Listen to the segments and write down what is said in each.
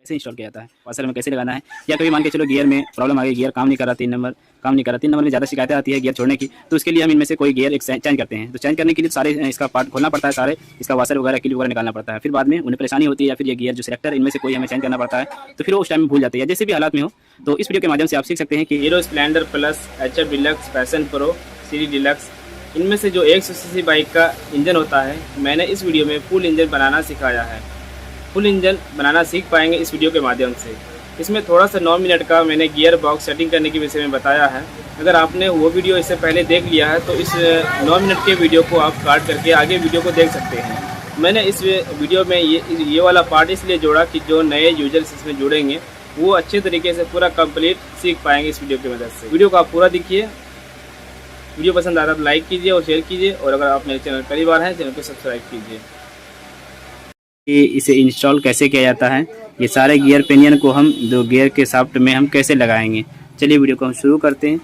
कैसे इंस्टॉल किया जाता है, वाशर में कैसे लगाना है, या कभी मान के चलो गियर में प्रॉब्लम आ गई, गियर काम नहीं कर रहा, 3 नंबर काम नहीं कर रहा, 3 नंबर में ज़्यादा शिकायतें आती है गियर छोड़ने की, तो उसके लिए हम इनमें से कोई गियर एक चेंज करते हैं। तो चेंज करने के लिए सारे इसका पार्ट खोलना पड़ता है, सारे इसका वाशर वगैरह क्लिप वगैरह निकालना पड़ता है, फिर बाद में उन्हें परेशानी होती है, या फिर ये गियर जो सेलेक्टर इनमें से कोई हमें चेंज करना पड़ता है, तो फिर वो उस टाइम में भूल जाते हैं, जैसे भी हालात में हो। तो इस वीडियो के माध्यम से आप सीख सकते हैं कि hero Splendor plus, HF deluxe, passion pro, series deluxe, इनमें से जो 100 सीसी बाइक का इंजन होता है, मैंने इस वीडियो में फुल इंजन बनाना सिखाया है। फुल इंजन बनाना सीख पाएंगे इस वीडियो के माध्यम से। इसमें थोड़ा सा 9 मिनट का मैंने गियर बॉक्स सेटिंग करने के विषय में बताया है। अगर आपने वो वीडियो इससे पहले देख लिया है तो इस 9 मिनट के वीडियो को आप काट करके आगे वीडियो को देख सकते हैं। मैंने इस वीडियो में ये वाला पार्ट इसलिए जोड़ा कि जो नए यूजर्स इसमें जुड़ेंगे वो अच्छे तरीके से पूरा कंप्लीट सीख पाएंगे इस वीडियो की मदद से। वीडियो को आप पूरा देखिए, वीडियो पसंद आता है तो लाइक कीजिए और शेयर कीजिए, और अगर आप मेरे चैनल पहली बार हैं चैनल को सब्सक्राइब कीजिए। इसे इंस्टॉल कैसे किया जाता है, ये सारे गियर पिनियन को हम दो गियर के शाफ्ट में हम कैसे लगाएंगे, चलिए वीडियो को हम शुरू करते हैं।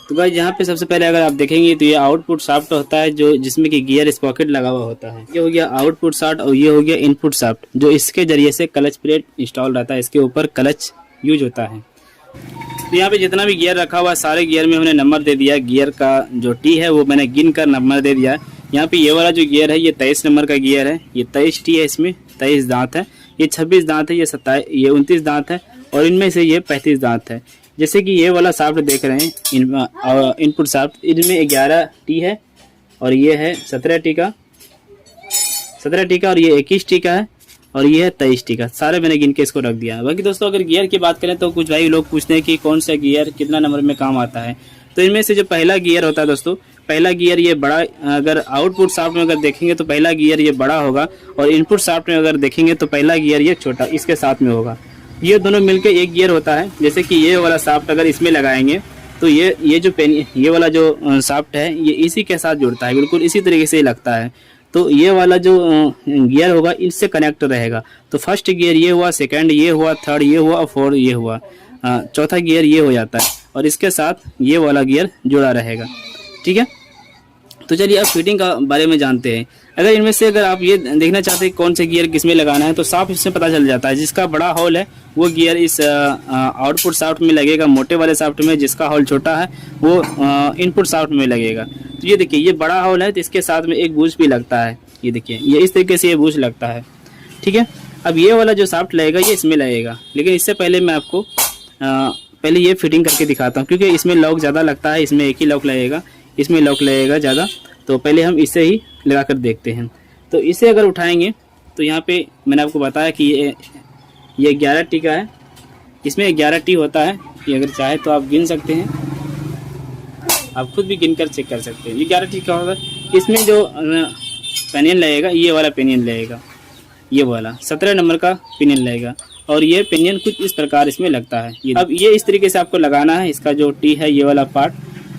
तो गाइस यहाँ पे सबसे पहले अगर आप देखेंगे तो ये आउटपुट शाफ्ट होता है जो जिसमें कि गियर स्पॉकेट लगा हुआ होता है। ये हो गया आउटपुट शाफ्ट और ये हो गया इनपुट शाफ्ट, जो इसके जरिए से क्लच प्लेट इंस्टॉल रहता है, इसके ऊपर क्लच यूज होता है। तो यहाँ पे जितना भी गियर रखा हुआ है सारे गियर में हमने नंबर दे दिया, गियर का जो टी है वो मैंने गिन कर नंबर दे दिया। यहाँ पे ये वाला जो गियर है ये 23 नंबर का गियर है, ये 23 टी है, इसमें 23 दांत है, ये 26 दांत है, ये 29 दांत है, और इनमें से ये 35 दांत है। जैसे कि ये वाला शाफ्ट देख रहे हैं इनपुट शाफ्ट, इनमें 11 टी है और ये है 17 टी का, और ये 21 टी का है, और ये है 23 टी का। सारे मैंने गिन के इसको रख दिया। बाकी दोस्तों अगर गियर की बात करें तो कुछ भाई लोग पूछते हैं कि कौन सा गियर कितना नंबर में काम आता है। तो इनमें से जो पहला गियर होता है दोस्तों, पहला गियर ये बड़ा, अगर आउटपुट शाफ्ट में अगर देखेंगे तो पहला गियर ये बड़ा होगा, और इनपुट शाफ्ट में अगर देखेंगे तो पहला गियर ये छोटा इसके साथ में होगा। ये दोनों मिलकर एक गियर होता है। जैसे कि ये वाला शाफ्ट अगर इसमें लगाएंगे तो ये जो ये वाला जो शाफ्ट है ये इसी के साथ जुड़ता है, बिल्कुल इसी तरीके से लगता है। तो ये वाला जो गियर होगा इससे कनेक्ट रहेगा। तो फर्स्ट गियर ये हुआ, सेकंड ये हुआ, थर्ड ये हुआ, और फोर्थ ये हुआ, चौथा गियर ये हो जाता है, और इसके साथ ये वाला गियर जुड़ा रहेगा। ठीक है, तो चलिए अब फिटिंग का बारे में जानते हैं। अगर इनमें से अगर आप ये देखना चाहते हैं कौन से गियर किसमें लगाना है तो साफ इसमें पता चल जाता है। जिसका बड़ा होल है वो गियर इस आउटपुट शाफ्ट में लगेगा, मोटे वाले शाफ्ट में। जिसका होल छोटा है वो इनपुट शाफ्ट में लगेगा। तो ये देखिए ये बड़ा होल है तो इसके साथ में एक बूश भी लगता है, ये देखिए ये इस तरीके से ये बूश लगता है। ठीक है, अब ये वाला जो शाफ्ट लगेगा ये इसमें लगेगा, लेकिन इससे पहले मैं आपको पहले ये फिटिंग करके दिखाता हूँ, क्योंकि इसमें लॉक ज़्यादा लगता है, इसमें एक ही लॉक लगेगा, इसमें लॉक लगेगा ज़्यादा। तो पहले हम इसे ही लगा कर देखते हैं। तो इसे अगर उठाएंगे तो यहाँ पे मैंने आपको बताया कि ये 11 टी का है, इसमें 11 टी होता है। ये अगर चाहे तो आप गिन सकते हैं, आप खुद भी गिन कर चेक कर सकते हैं। ये 11 टी का होगा। इसमें जो पेनियन लगेगा ये वाला पेनियन लगेगा, ये वाला 17 नंबर का पेनियन लगेगा, और ये पेनियन कुछ इस प्रकार इसमें लगता है। अब ये इस तरीके से आपको लगाना है। इसका जो टी है ये वाला पार्ट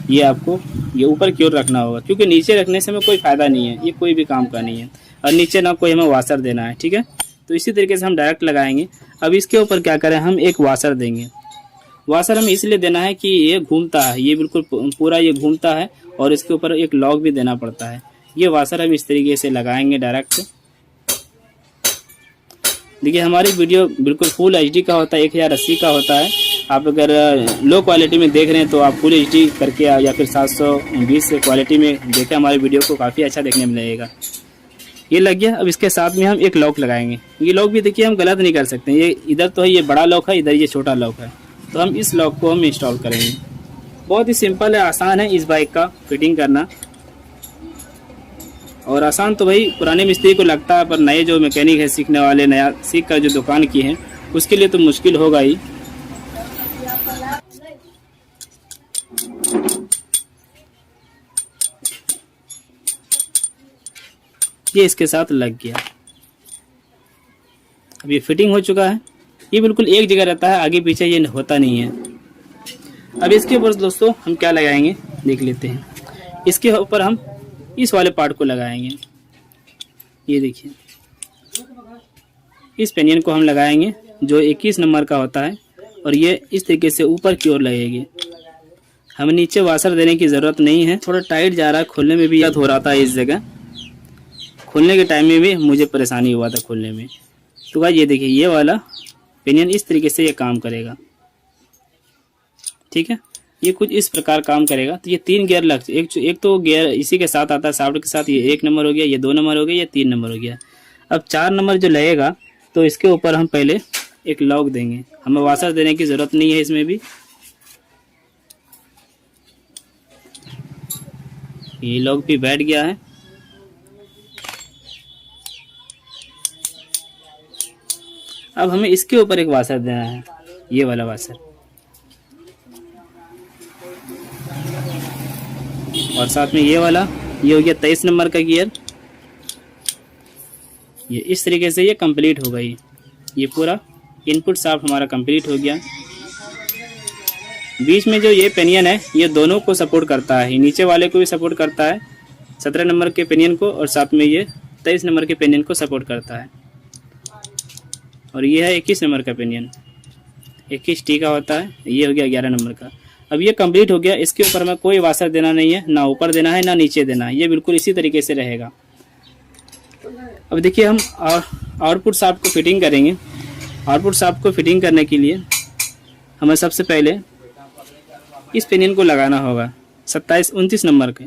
ये आपको ये ऊपर की ओर रखना होगा, क्योंकि नीचे रखने से हमें कोई फ़ायदा नहीं है, ये कोई भी काम का नहीं है, और नीचे ना कोई हमें वाशर देना है। ठीक है, तो इसी तरीके से हम डायरेक्ट लगाएंगे। अब इसके ऊपर क्या करें, हम एक वाशर देंगे। वाशर हमें इसलिए देना है कि ये घूमता है, ये बिल्कुल पूरा ये घूमता है, और इसके ऊपर एक लॉक भी देना पड़ता है। ये वाशर हम इस तरीके से लगाएंगे डायरेक्ट। देखिए हमारी वीडियो बिल्कुल फुल HD का होता है, 1080 का होता है। आप अगर लो क्वालिटी में देख रहे हैं तो आप फुल HD करके या फिर 720 क्वालिटी में देखें, हमारी वीडियो को काफ़ी अच्छा देखने में लगेगा। ये लग गया। अब इसके साथ में हम एक लॉक लगाएंगे। ये लॉक भी देखिए हम गलत नहीं कर सकते, ये इधर तो है ये बड़ा लॉक है, इधर ये छोटा लॉक है, तो हम इस लॉक को हम इंस्टॉल करेंगे। बहुत ही सिंपल है, आसान है इस बाइक का फिटिंग करना। और आसान तो भाई पुराने मिस्त्री को लगता है, पर नए जो मैकेनिक है सीखने वाले, नया सीख कर जो दुकान की हैं उसके लिए तो मुश्किल होगा ही। ये इसके साथ लग गया। अब ये फिटिंग हो चुका है। ये बिल्कुल एक जगह रहता है, आगे पीछे ये होता नहीं है। अब इसके ऊपर दोस्तों हम क्या लगाएंगे देख लेते हैं। इसके ऊपर हम इस वाले पार्ट को लगाएंगे। ये देखिए इस पेनियन को हम लगाएंगे जो 21 नंबर का होता है, और ये इस तरीके से ऊपर की ओर लगेगी। हमें नीचे वाशर देने की ज़रूरत नहीं है। थोड़ा टाइट जा रहा है, खोलने में भी हो रहा था, इस जगह खोलने के टाइम में भी मुझे परेशानी हुआ था खोलने में। तो गाइस ये देखिए, ये वाला पिनियन इस तरीके से ये काम करेगा, ठीक है। ये कुछ इस प्रकार काम करेगा। तो ये 3 गियर लग, एक तो गियर इसी के साथ आता है, शाफ्ट के साथ। ये 1 नंबर हो गया, ये 2 नंबर हो गया, ये 3 नंबर हो गया। अब 4 नंबर जो लगेगा तो इसके ऊपर हम पहले एक लॉक देंगे। हमें वाशर देने की ज़रूरत नहीं है इसमें भी। ये लॉक भी बैठ गया है। अब हमें इसके ऊपर एक वाशर देना है, ये वाला वाशर, और साथ में ये वाला। ये हो गया 23 नंबर का गियर। ये इस तरीके से ये कंप्लीट हो गई। ये पूरा इनपुट शाफ्ट हमारा कंप्लीट हो गया। बीच में जो ये पिनियन है ये दोनों को सपोर्ट करता है, नीचे वाले को भी सपोर्ट करता है, 17 नंबर के पिनियन को, और साथ में ये 23 नंबर के पिनियन को सपोर्ट करता है। और ये है 21 नंबर का पिनियन, 21 टी का होता है। ये हो गया 11 नंबर का। अब ये कंप्लीट हो गया। इसके ऊपर में कोई वाशर देना नहीं है, ना ऊपर देना है ना नीचे देना है। ये बिल्कुल इसी तरीके से रहेगा। अब देखिए हम आउटपुट शाफ्ट को फिटिंग करेंगे। आउटपुट शाफ्ट को फिटिंग करने के लिए हमें सबसे पहले इस पिनियन को लगाना होगा, 29 नंबर के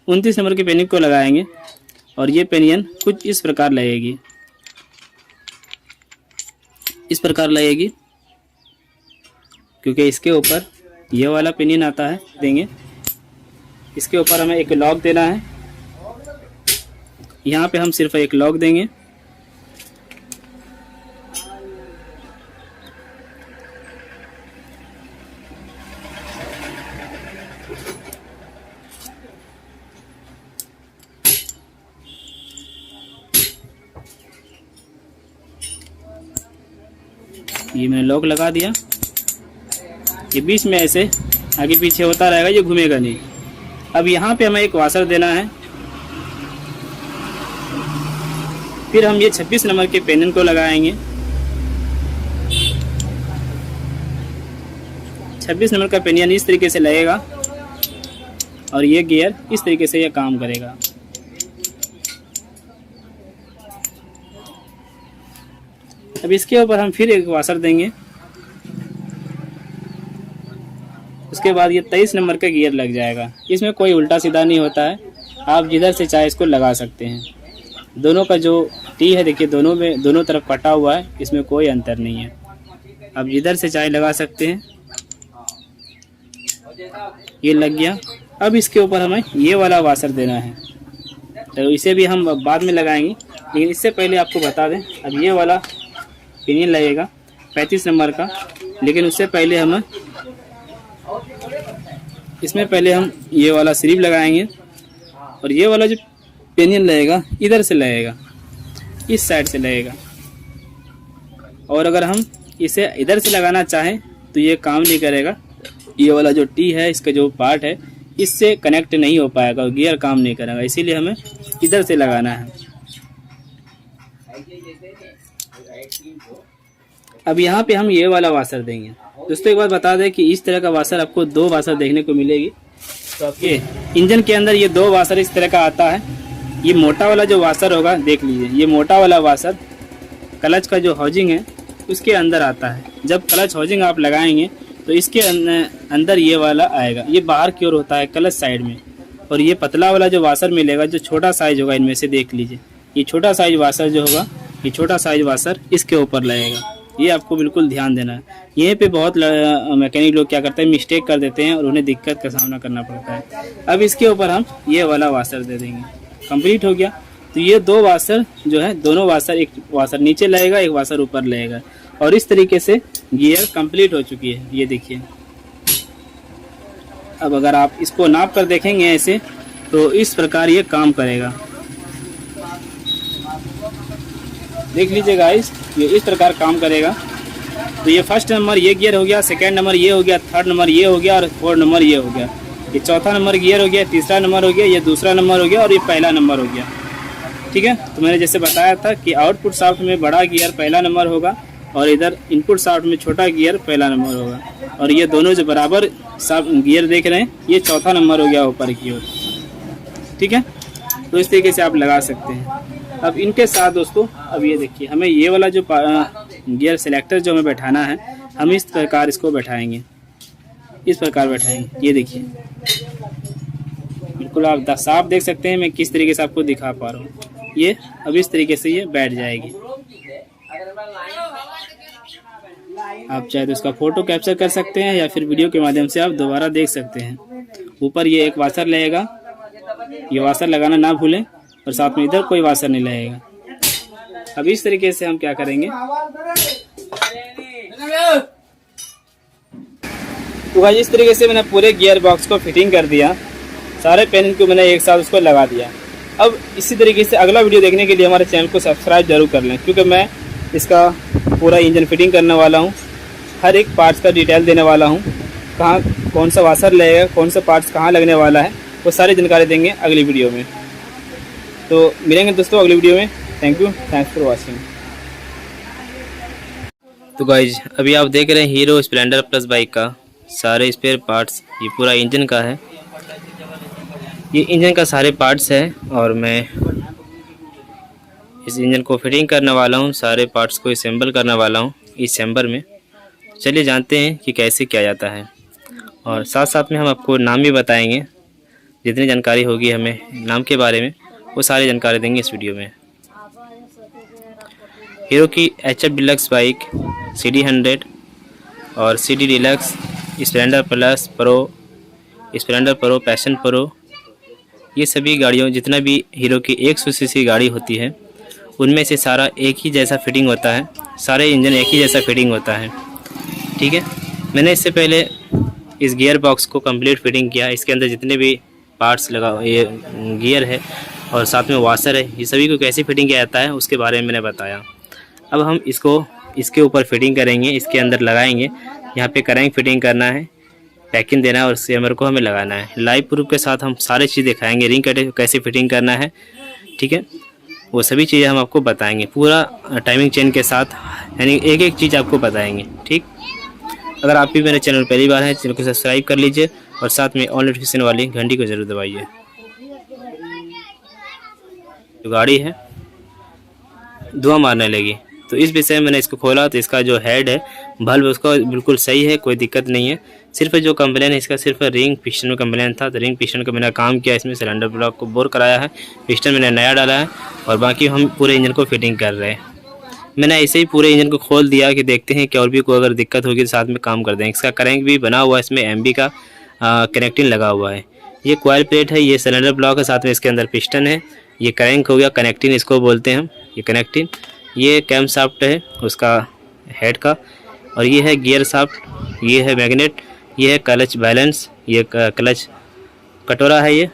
29 नंबर के पिनियन को लगाएंगे। और ये पिनियन कुछ इस प्रकार लगेगी, इस प्रकार लगेगी, क्योंकि इसके ऊपर ये वाला पिनियन आता है, देंगे। इसके ऊपर हमें एक लॉक देना है। यहाँ पे हम सिर्फ एक लॉक देंगे। ये मैंने लॉक लगा दिया। ये बीच में ऐसे आगे पीछे होता रहेगा, ये घूमेगा नहीं। अब यहाँ पे हमें एक वाशर देना है। फिर हम ये 26 नंबर के पिनियन को लगाएंगे। 26 नंबर का पिनियन इस तरीके से लगेगा और ये गियर इस तरीके से ये काम करेगा। अब इसके ऊपर हम फिर एक वाशर देंगे। उसके बाद ये 23 नंबर का गियर लग जाएगा। इसमें कोई उल्टा सीधा नहीं होता है, आप जिधर से चाहे इसको लगा सकते हैं। दोनों का जो टी है देखिए, दोनों में दोनों तरफ कटा हुआ है, इसमें कोई अंतर नहीं है। आप जिधर से चाहे लगा सकते हैं। ये लग गया। अब इसके ऊपर हमें ये वाला वाशर देना है, तो इसे भी हम बाद में लगाएंगे, लेकिन इससे पहले आपको बता दें, अब ये वाला पिनियन लगेगा 35 नंबर का, लेकिन उससे पहले हम इसमें पहले हम ये वाला स्लीव लगाएंगे। और ये वाला जो पिनियन लगेगा इधर से लगेगा, इस साइड से लगेगा। और अगर हम इसे इधर से लगाना चाहें तो ये काम नहीं करेगा। ये वाला जो टी है, इसका जो पार्ट है, इससे कनेक्ट नहीं हो पाएगा, गियर काम नहीं करेगा। इसीलिए हमें इधर से लगाना है। अब यहाँ पे हम ये वाला वाशर देंगे। दोस्तों एक बात बता दें कि इस तरह का वाशर आपको 2 वाशर देखने को मिलेगी। तो आपके इंजन के अंदर ये 2 वाशर इस तरह का आता है। ये मोटा वाला जो वाशर होगा, देख लीजिए, ये मोटा वाला वाशर क्लच का जो हाउजिंग है उसके अंदर आता है। जब क्लच हाउजिंग आप लगाएंगे तो इसके अंदर ये वाला आएगा। ये बाहर की ओर होता है क्लच साइड में। और ये पतला वाला जो वाशर मिलेगा, जो छोटा साइज होगा इनमें से, देख लीजिए, ये छोटा साइज वाशर जो होगा, ये छोटा साइज वाशर इसके ऊपर लगेगा। ये आपको बिल्कुल ध्यान देना है। यहीं पे बहुत मैकेनिक लोग क्या करते हैं, मिस्टेक कर देते हैं और उन्हें दिक्कत का सामना करना पड़ता है। अब इसके ऊपर हम ये वाला वाशर दे देंगे। कंप्लीट हो गया। तो ये 2 वाशर जो है, दोनों वाशर, एक वाशर नीचे लगेगा, एक वाशर ऊपर लगेगा। और इस तरीके से गियर कंप्लीट हो चुकी है। ये देखिए, अब अगर आप इसको नाप कर देखेंगे ऐसे, तो इस प्रकार ये काम करेगा। देख लीजिए गाइस, ये इस प्रकार काम करेगा। तो ये फर्स्ट नंबर ये गियर हो गया, सेकंड नंबर ये हो गया, थर्ड नंबर ये हो गया और फोर्थ नंबर ये हो गया। ये चौथा नंबर गियर हो गया, तीसरा नंबर हो गया, ये दूसरा नंबर हो गया और ये पहला नंबर हो गया। ठीक है। तो मैंने जैसे बताया था कि आउटपुट शाफ्ट में बड़ा गियर पहला नंबर होगा और इधर इनपुट शाफ्ट में छोटा गियर पहला नंबर होगा। और ये दोनों जो बराबर सब गियर देख रहे हैं, ये चौथा नंबर हो गया ऊपर की ओर। ठीक है, तो इस तरीके से आप लगा सकते हैं। अब इनके साथ दोस्तों, अब ये देखिए, हमें ये वाला जो गियर सिलेक्टर जो हमें बैठाना है, हम इस प्रकार इसको बैठाएंगे, इस प्रकार बैठाएंगे। ये देखिए, बिल्कुल आप साफ देख सकते हैं मैं किस तरीके से आपको दिखा पा रहा हूँ। ये अब इस तरीके से ये बैठ जाएगी। आप चाहे तो इसका फोटो कैप्चर कर सकते हैं या फिर वीडियो के माध्यम से आप दोबारा देख सकते हैं। ऊपर ये एक वाशर लगेगा, ये वाशर लगाना ना भूलें, और साथ में इधर कोई वाशर नहीं लगेगा। अब इस तरीके से हम क्या करेंगे, तो भाई इस तरीके से मैंने पूरे गियर बॉक्स को फिटिंग कर दिया, सारे पेन को मैंने एक साथ उसको लगा दिया। अब इसी तरीके से अगला वीडियो देखने के लिए हमारे चैनल को सब्सक्राइब जरूर कर लें, क्योंकि मैं इसका पूरा इंजन फिटिंग करने वाला हूँ, हर एक पार्ट्स का डिटेल देने वाला हूँ, कहाँ कौन सा वाशर लगेगा, कौन सा पार्ट्स कहाँ लगने वाला है, वो सारी जानकारी देंगे अगली वीडियो में। तो मिलेंगे दोस्तों अगली वीडियो में। Thank you, thanks for watching. तो गाइज अभी आप देख रहे हैं हीरो स्प्लेंडर प्लस बाइक का सारे स्पेयर पार्ट्स, ये पूरा इंजन का है, ये इंजन का सारे पार्ट्स है, और मैं इस इंजन को फिटिंग करने वाला हूँ, सारे पार्ट्स को असेंबल करने वाला हूँ इस चैम्बर में। चलिए जानते हैं कि कैसे किया जाता है, और साथ साथ में हम आपको नाम भी बताएंगे, जितनी जानकारी होगी हमें नाम के बारे में वो सारी जानकारी देंगे इस वीडियो में। हीरो की HF डिलक्स बाइक, CD 100 और CD deluxe, Splendor plus pro, Splendor pro, passion pro, ये सभी गाड़ियों, जितना भी हीरो की 100 सीसी गाड़ी होती है उनमें से सारा एक ही जैसा फिटिंग होता है, सारे इंजन एक ही जैसा फिटिंग होता है। ठीक है, मैंने इससे पहले इस गियर बॉक्स को कंप्लीट फिटिंग किया, इसके अंदर जितने भी पार्ट्स लगा, ये गियर है और साथ में वाशर है, ये सभी को कैसे फिटिंग किया जाता है उसके बारे में मैंने बताया। अब हम इसको इसके ऊपर फिटिंग करेंगे, इसके अंदर लगाएंगे, यहाँ पे करेंगे फिटिंग करना है, पैकिंग देना है और चैम्बर को हमें लगाना है। लाइव प्रूफ के साथ हम सारी चीज़ दिखाएंगे, रिंग कैसे फिटिंग करना है, ठीक है, वो सभी चीज़ें हम आपको बताएंगे पूरा टाइमिंग चेन के साथ, यानी एक एक चीज़ आपको बताएंगे। ठीक, अगर आप भी मेरे चैनल पहली बार हैं, चैनल को सब्सक्राइब कर लीजिए और साथ में ऑल नोटिफिकेशन वाली घंटी को ज़रूर दबाइए। जो गाड़ी है धुआं मारने लगी, तो इस विषय में मैंने इसको खोला तो इसका जो हेड है बल्ब उसका बिल्कुल सही है, कोई दिक्कत नहीं है। सिर्फ जो कंप्लेन है इसका सिर्फ रिंग पिस्टन में कंप्लेन था, तो रिंग पिस्टन का मैंने काम किया, इसमें सिलेंडर ब्लॉक को बोर कराया है, पिस्टन मैंने नया डाला है और बाकी हम पूरे इंजन को फिटिंग कर रहे हैं। मैंने ऐसे ही पूरे इंजन को खोल दिया कि देखते हैं कि और भी कोई अगर दिक्कत होगी तो साथ में काम कर देंगे। इसका करेंट भी बना हुआ है, इसमें MB का कनेक्टिंग लगा हुआ है। ये कॉयल प्लेट है, ये सिलेंडर ब्लॉक है, साथ में इसके अंदर पिस्टन है, ये क्रैंक हो गया, कनेक्टिंग इसको बोलते हैं हम, ये कनेक्टिंग, ये कैम शाफ्ट है उसका हेड का, और ये है गियर शाफ्ट, ये है मैग्नेट, ये है क्लच बैलेंस, ये क्लच कटोरा है, ये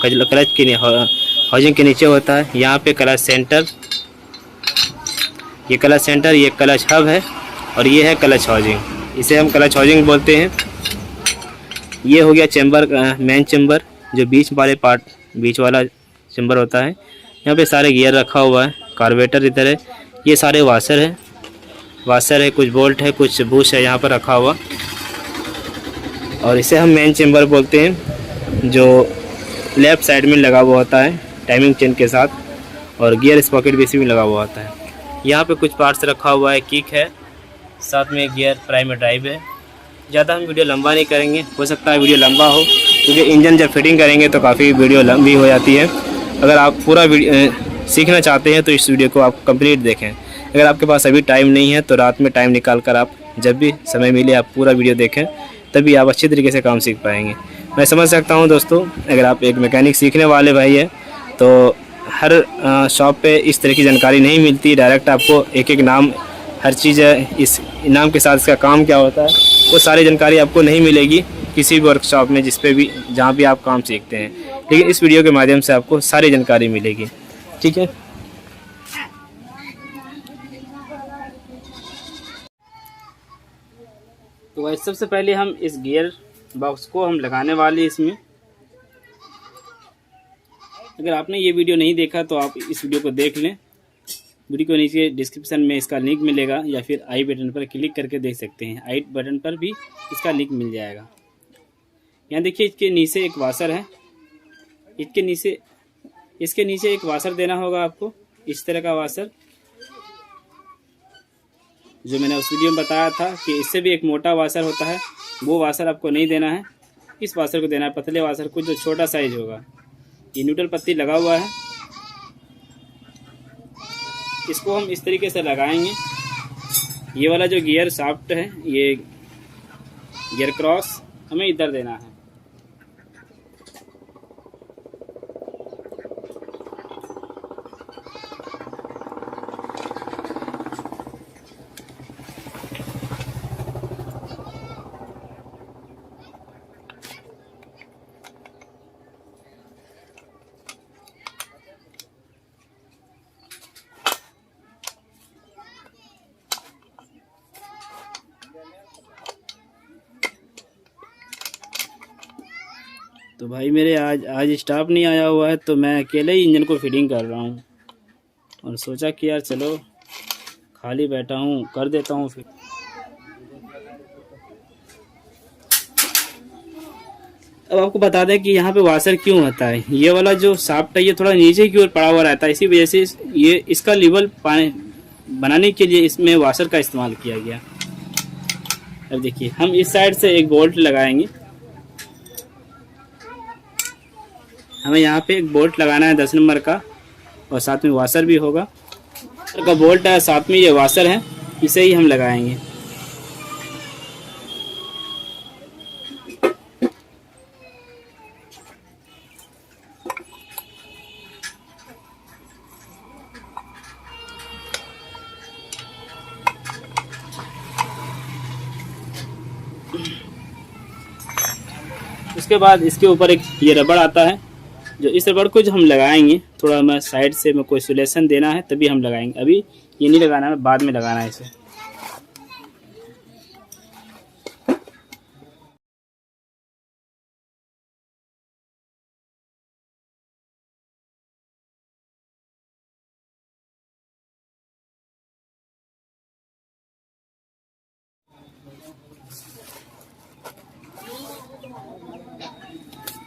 क्लच के हाउसिंग के नीचे होता है। यहाँ पे क्लच सेंटर, ये क्लच सेंटर, ये क्लच हब है और ये है क्लच हाउसिंग, इसे हम क्लच हाउसिंग बोलते हैं। ये हो गया चैम्बर, मेन चैम्बर, जो बीच वाले पार्ट, बीच वाला चैम्बर होता है। यहाँ पे सारे गियर रखा हुआ है, कार्बोरेटर इधर है, ये सारे वाशर है, कुछ बोल्ट है, कुछ बुश है यहाँ पर रखा हुआ, और इसे हम मेन चैम्बर बोलते हैं, जो लेफ़्ट साइड में लगा हुआ होता है टाइमिंग चेन के साथ, और गियर स्पॉकेट भी इसी में लगा हुआ होता है। यहाँ पे कुछ पार्ट्स रखा हुआ है, किक है, साथ में गियर प्राइम ड्राइव है। ज़्यादा हम वीडियो लंबा नहीं करेंगे, हो सकता है वीडियो लंबा हो क्योंकि इंजन जब फिटिंग करेंगे तो काफ़ी वीडियो लंबी हो जाती है। अगर आप पूरा सीखना चाहते हैं तो इस वीडियो को आप कंप्लीट देखें। अगर आपके पास अभी टाइम नहीं है तो रात में टाइम निकाल कर आप जब भी समय मिले आप पूरा वीडियो देखें, तभी आप अच्छी तरीके से काम सीख पाएंगे। मैं समझ सकता हूं दोस्तों, अगर आप एक मैकेनिक सीखने वाले भाई हैं तो हर शॉप पे इस तरह की जानकारी नहीं मिलती, डायरेक्ट आपको एक एक नाम, हर चीज़ इस नाम के साथ इसका काम क्या होता है वो सारी जानकारी आपको नहीं मिलेगी किसी भी वर्कशॉप में, जिस पे भी, जहाँ भी आप काम सीखते हैं। लेकिन इस वीडियो के माध्यम से आपको सारी जानकारी मिलेगी, ठीक है। तो भाई सबसे पहले हम इस गियर बॉक्स को हम लगाने वाले इसमें। अगर आपने ये वीडियो नहीं देखा तो आप इस वीडियो को देख लें, वीडियो को नीचे डिस्क्रिप्शन में इसका लिंक मिलेगा, या फिर आई बटन पर क्लिक करके देख सकते हैं, आई बटन पर भी इसका लिंक मिल जाएगा। यहाँ देखिए इसके नीचे एक वाशर है, इसके नीचे एक वाशर देना होगा आपको, इस तरह का वाशर जो मैंने उस वीडियो में बताया था कि इससे भी एक मोटा वाशर होता है, वो वाशर आपको नहीं देना है, इस वाशर को देना है, पतले वाशर को जो छोटा साइज होगा। ये न्यूट्रल पत्ती लगा हुआ है, इसको हम इस तरीके से लगाएंगे। ये वाला जो गियर शाफ्ट है, ये गियर क्रॉस हमें इधर देना है। तो भाई मेरे आज स्टाफ नहीं आया हुआ है, तो मैं अकेले ही इंजन को फिटिंग कर रहा हूँ और सोचा कि यार चलो खाली बैठा हूँ कर देता हूँ फिर। अब आपको बता दें कि यहाँ पे वाशर क्यों होता है। ये वाला जो शाफ्ट है ये थोड़ा नीचे की ओर पड़ा हुआ रहता है, इसी वजह से ये इसका लेवल बनाने के लिए इसमें वाशर का इस्तेमाल किया गया। अब देखिए हम इस साइड से एक बोल्ट लगाएंगे, हमें यहाँ पे एक बोल्ट लगाना है 10 नंबर का, और साथ में वाशर भी होगा। का बोल्ट है, साथ में ये वाशर है, इसे ही हम लगाएंगे। उसके बाद इसके ऊपर एक ये रबड़ आता है, जो इस रबड़ को जो हम लगाएंगे, थोड़ा हमें साइड से में कोई सोल्यूशन देना है तभी हम लगाएंगे, अभी ये नहीं लगाना है, बाद में लगाना है इसे।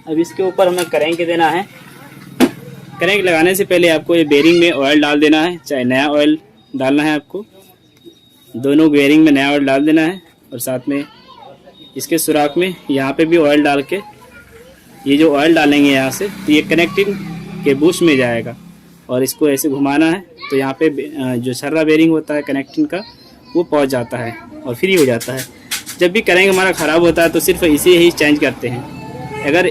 अब इसके ऊपर हमें क्रैंक देना है। क्रैंक लगाने से पहले आपको ये बेरिंग में ऑयल डाल देना है, चाहे नया ऑयल डालना है आपको, दोनों बेरिंग में नया ऑयल डाल देना है। और साथ में इसके सुराख में यहाँ पे भी ऑयल डाल के, ये जो ऑयल डालेंगे यहाँ से, तो ये कनेक्टिंग के बुश में जाएगा और इसको ऐसे घुमाना है, तो यहाँ पे जो छर्रा बेरिंग होता है कनेक्टिंग का वो पहुँच जाता है और फ्री हो जाता है। जब भी क्रैंक हमारा ख़राब होता है तो सिर्फ इसे ही चेंज करते हैं। अगर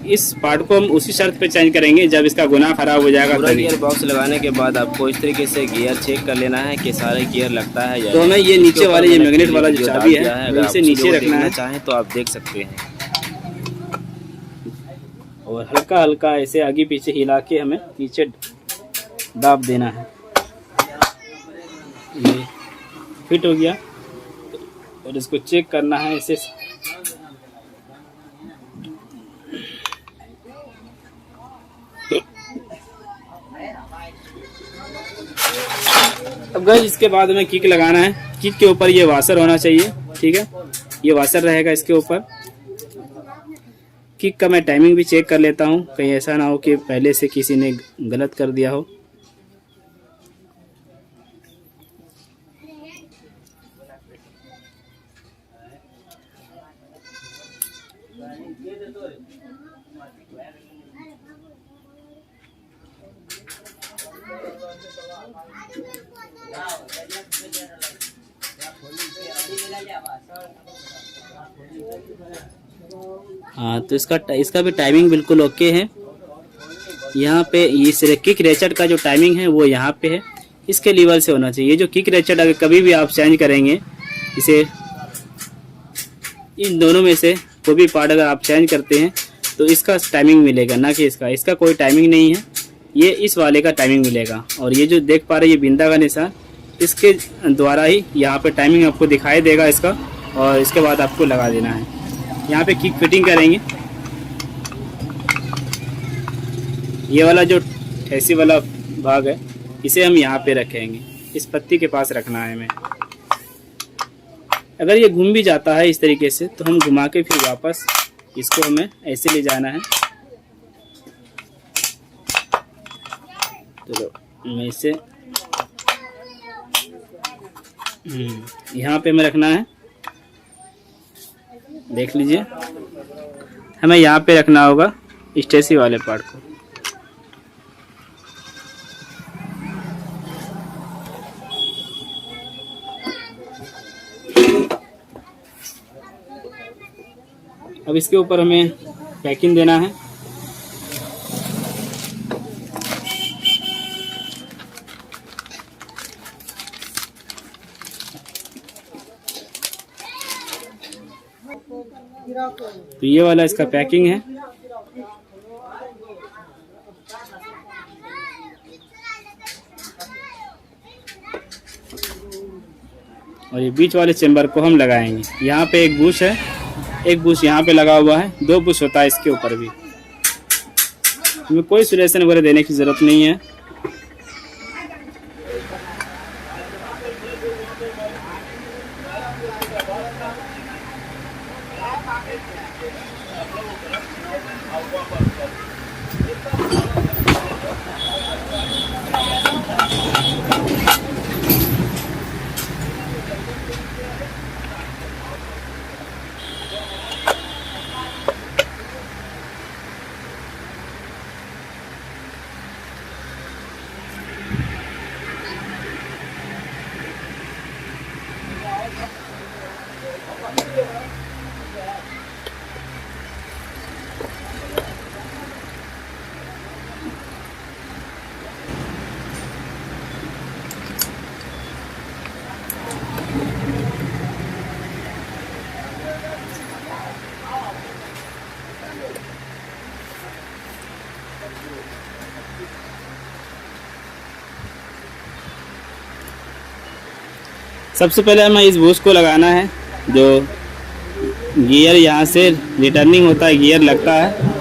इस पार्ट को हम उसी शर्त पे चेंज करेंगे जब इसका गुना खराब हो जाएगा। पूरा गियर बॉक्स लगाने के बाद आपको इस तरीके से गियर चेक कर लेना है कि सारे गियर लगता है या तो हमें ये नीचे वाले ये मैग्नेट वाला जो चाबी है इसे नीचे रखना है, चाहें तो आप देख सकते हैं, और हल्का हल्का ऐसे आगे पीछे हिला के हमें नीचे दाब देना है। ये फिट हो गया और इसको चेक करना है ऐसे। अब गाइस इसके बाद हमें किक लगाना है। किक के ऊपर ये वाशर होना चाहिए, ठीक है, ये वाशर रहेगा इसके ऊपर। किक का मैं टाइमिंग भी चेक कर लेता हूँ, कहीं ऐसा ना हो कि पहले से किसी ने गलत कर दिया हो। हाँ, तो इसका भी टाइमिंग बिल्कुल ओके है। यहाँ पे इस किक रेचट का जो टाइमिंग है वो यहाँ पे है, इसके लेवल से होना चाहिए। ये जो किक रेचट अगर कभी भी आप चेंज करेंगे, इसे इन दोनों में से कोई भी पार्ट अगर आप चेंज करते हैं तो इसका टाइमिंग मिलेगा, ना कि इसका कोई टाइमिंग नहीं है, ये इस वाले का टाइमिंग मिलेगा। और ये जो देख पा रहे हैं ये बिंदा का निशान, इसके द्वारा ही यहाँ पे टाइमिंग आपको दिखाई देगा इसका, और इसके बाद आपको लगा देना है। यहाँ पे किक फिटिंग करेंगे। ये वाला जो ठेसी वाला भाग है इसे हम यहाँ पे रखेंगे, इस पत्ती के पास रखना है हमें। अगर ये घूम भी जाता है इस तरीके से तो हम घुमा के फिर वापस इसको हमें ऐसे ले जाना है। चलो मैं इसे यहाँ पे हमें रखना है। देख लीजिए, हमें यहाँ पे रखना होगा स्टेसी वाले पार्ट को। अब इसके ऊपर हमें पैकिंग देना है। तो ये वाला इसका पैकिंग है। और ये बीच वाले चेंबर को हम लगाएंगे। यहाँ पे एक बुश है, एक बुश यहाँ पे लगा हुआ है, 2 बुश होता है इसके ऊपर भी। हमें कोई सोल्यूशन वगैरह देने की जरूरत नहीं है। सबसे पहले हमें इस बूस्ट को लगाना है। जो गियर यहाँ से रिटर्निंग होता है, गियर लगता है।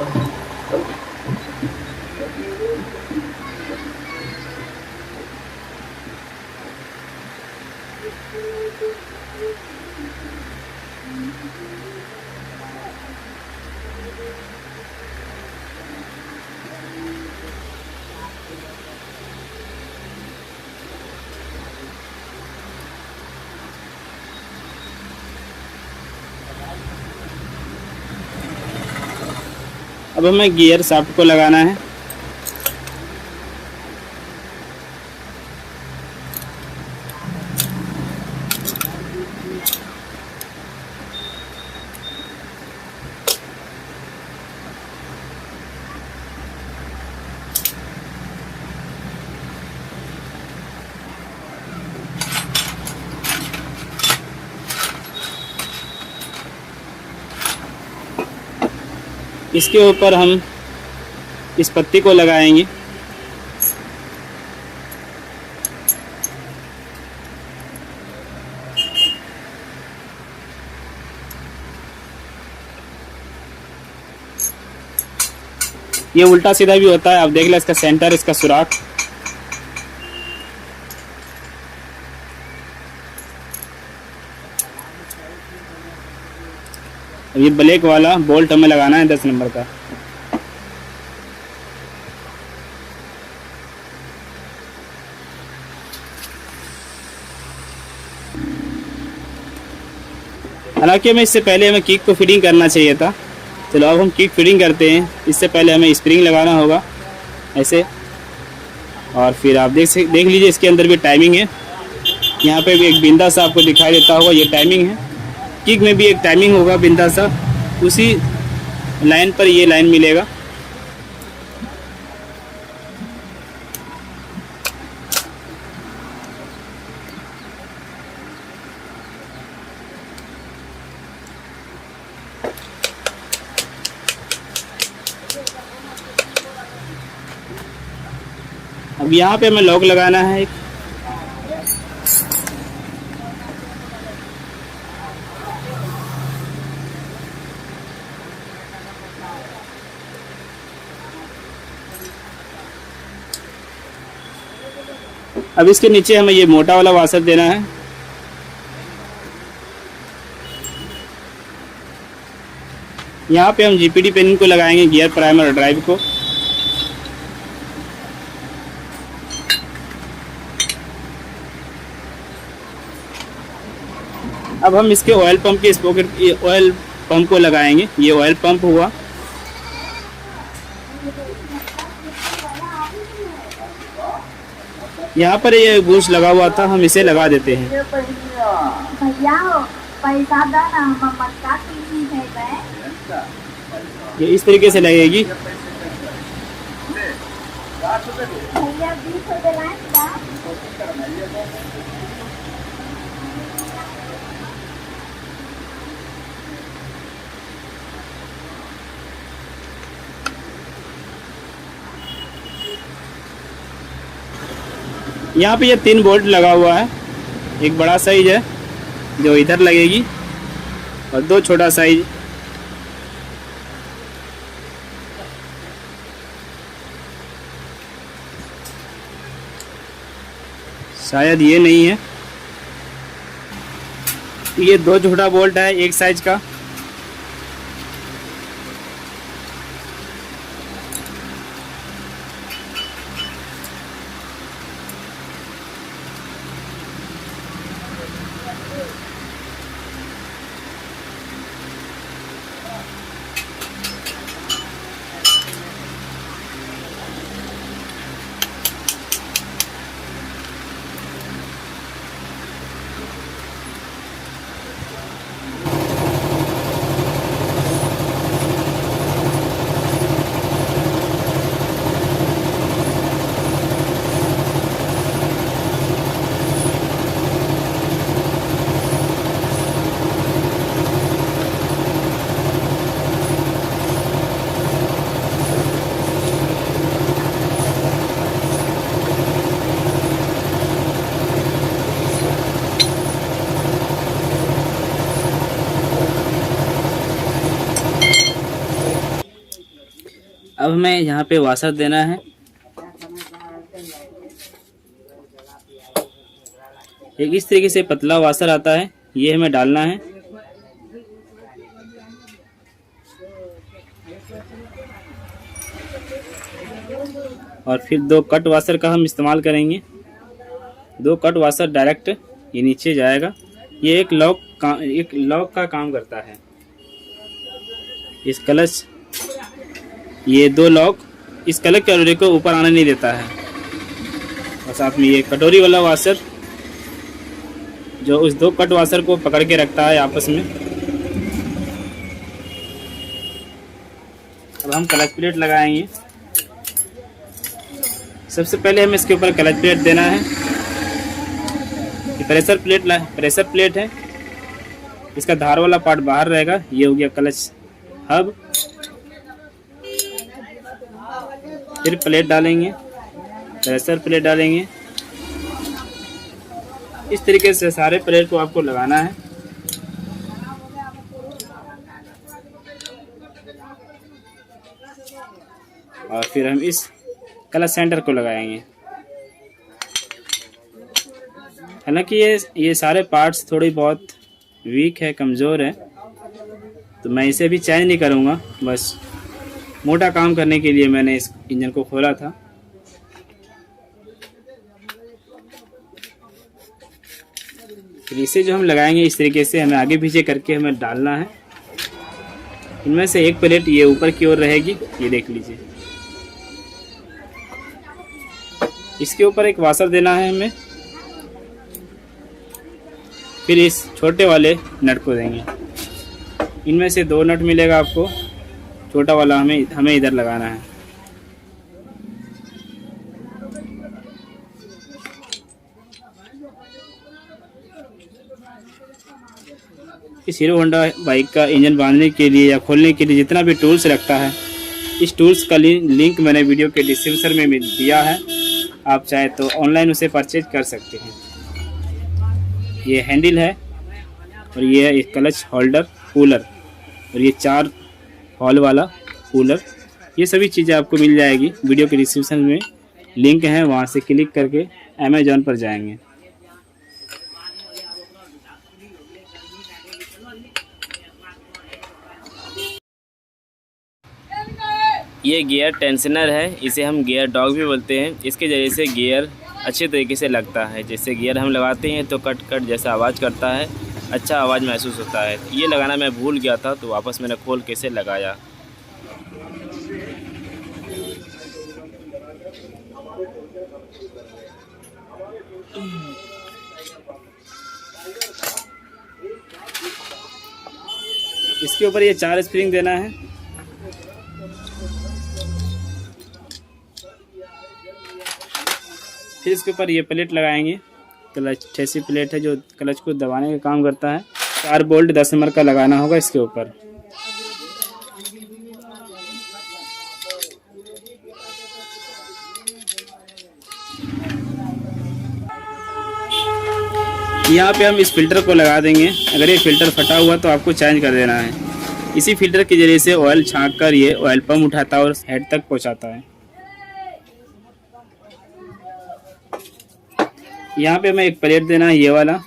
अब हमें गियर शाफ्ट को लगाना है। इसके ऊपर हम इस पत्ती को लगाएंगे। ये उल्टा सीधा भी होता है। आप देख लें इसका सेंटर, इसका सुराख। ये ब्लैक वाला बोल्ट हमें लगाना है 10 नंबर का। हालांकि हमें इससे पहले हमें किक को फिटिंग करना चाहिए था। चलो अब हम किक फिटिंग करते हैं। इससे पहले हमें स्प्रिंग लगाना होगा ऐसे। और फिर आप देख लीजिए, इसके अंदर भी टाइमिंग है। यहाँ पे भी एक बिंदा सा आपको दिखाई देता होगा, ये टाइमिंग है। किक में भी एक टाइमिंग होगा बिंदा सा, उसी लाइन पर ये लाइन मिलेगा। अब यहाँ पे हमें लॉक लगाना है एक। अब इसके नीचे हमें ये मोटा वाला वाशर देना है। यहाँ पे हम जीपीडी पिन को लगाएंगे, गियर प्राइमर और ड्राइव को। अब हम इसके ऑयल पंप के स्पॉकेट ऑयल पंप को लगाएंगे। ये ऑयल पंप हुआ। यहाँ पर ये बूश लगा हुआ था, हम इसे लगा देते हैं। भैया पैसा दो ना, मम्मा का टीवी है बे। ये इस तरीके से लगेगी। भैया 20 रुपए लाएंगे। यहाँ पे ये 3 बोल्ट लगा हुआ है। एक बड़ा साइज है जो इधर लगेगी और 2 छोटा साइज। शायद ये नहीं है। ये 2 छोटा बोल्ट है एक साइज का। अब हमें यहाँ पे वाशर देना है। एक इस तरीके से पतला वाशर आता है, ये हमें डालना है। और फिर 2 कट वाशर का हम इस्तेमाल करेंगे। 2 कट वाशर डायरेक्ट ये नीचे जाएगा। ये एक लॉक का काम करता है। इस क्लच, ये 2 लॉक इस क्लच कैलोरी को ऊपर आने नहीं देता है। और साथ में ये कटोरी वाला वाशर जो उस 2 कट वाशर को पकड़ के रखता है आपस में। अब हम क्लच प्लेट लगाएंगे। सबसे पहले हमें इसके ऊपर क्लच प्लेट देना है। ये प्रेशर प्लेट है। इसका धार वाला पार्ट बाहर रहेगा। ये हो गया क्लच हब। फिर प्लेट डालेंगे, प्रेशर प्लेट डालेंगे। इस तरीके से सारे प्लेट को आपको लगाना है। और फिर हम इस क्लच सेंटर को लगाएंगे। हालांकि ये सारे पार्ट्स थोड़ी बहुत वीक है, कमज़ोर है, तो मैं इसे भी चेंज नहीं करूँगा। बस मोटा काम करने के लिए मैंने इस इंजन को खोला था। फिर इसे जो हम लगाएंगे इस तरीके से हमें आगे पीछे करके हमें डालना है। इनमें से एक प्लेट ये ऊपर की ओर रहेगी, ये देख लीजिए। इसके ऊपर एक वाशर देना है हमें। फिर इस छोटे वाले नट को देंगे। इनमें से 2 नट मिलेगा आपको। छोटा वाला हमें इधर लगाना है। इस हीरो होंडा बाइक का इंजन बांधने के लिए या खोलने के लिए जितना भी टूल्स लगता है, इस टूल्स का लिंक मैंने वीडियो के डिस्क्रिप्शन में दिया है। आप चाहे तो ऑनलाइन उसे परचेज कर सकते हैं। ये हैंडल है और ये है एक क्लच होल्डर कूलर और ये 4 हॉल वाला कूलर। ये सभी चीज़ें आपको मिल जाएगी वीडियो के डिस्क्रिप्शन में। लिंक है, वहाँ से क्लिक करके अमेज़ॉन पर जाएंगे। ये गियर टेंशनर है, इसे हम गियर डॉग भी बोलते हैं। इसके ज़रिए से गियर अच्छे तरीके से लगता है। जैसे गियर हम लगाते हैं तो कट कट जैसा आवाज़ करता है, अच्छा आवाज़ महसूस होता है। ये लगाना मैं भूल गया था तो वापस मैंने खोल के इसे लगाया। इसके ऊपर ये 4 स्प्रिंग देना है। फिर इसके ऊपर ये प्लेट लगाएंगे, क्लच ठेसी प्लेट है जो क्लच को दबाने का काम करता है। 4 बोल्ट 10 नंबर का लगाना होगा इसके ऊपर। यहाँ पे हम इस फिल्टर को लगा देंगे। अगर ये फिल्टर फटा हुआ तो आपको चेंज कर देना है। इसी फिल्टर के जरिए से ऑयल छांक कर ये ऑयल पंप उठाता है और हेड तक पहुँचाता है। यहाँ पे हमें एक प्लेट देना है, ये वाला।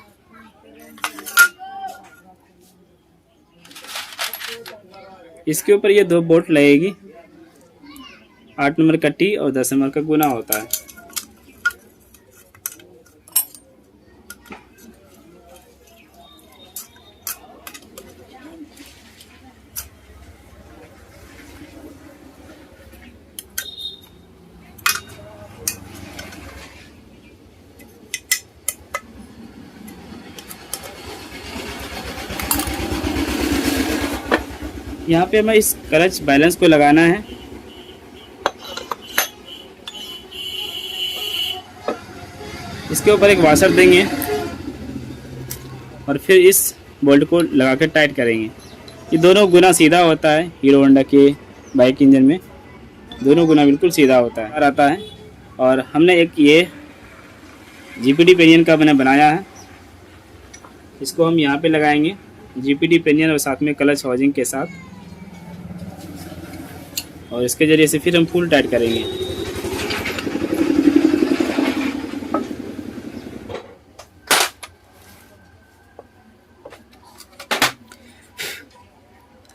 इसके ऊपर ये 2 बोल्ट लगेगी। 8 नंबर का टी और 10 नंबर का गुना होता है। यहाँ पे हमें इस क्लच बैलेंस को लगाना है। इसके ऊपर एक वाशर देंगे और फिर इस बोल्ट को लगा कर टाइट करेंगे। ये दोनों गुना सीधा होता है। हीरो होंडा के बाइक इंजन में दोनों गुना बिल्कुल सीधा होता है आता है। और हमने एक ये जीपीडी पेनियन का मैंने बनाया है, इसको हम यहाँ पे लगाएंगे। जीपीडी पेनियन और साथ में क्लच हाउसिंग के साथ, और इसके ज़रिए से फिर हम फुल टाइट करेंगे।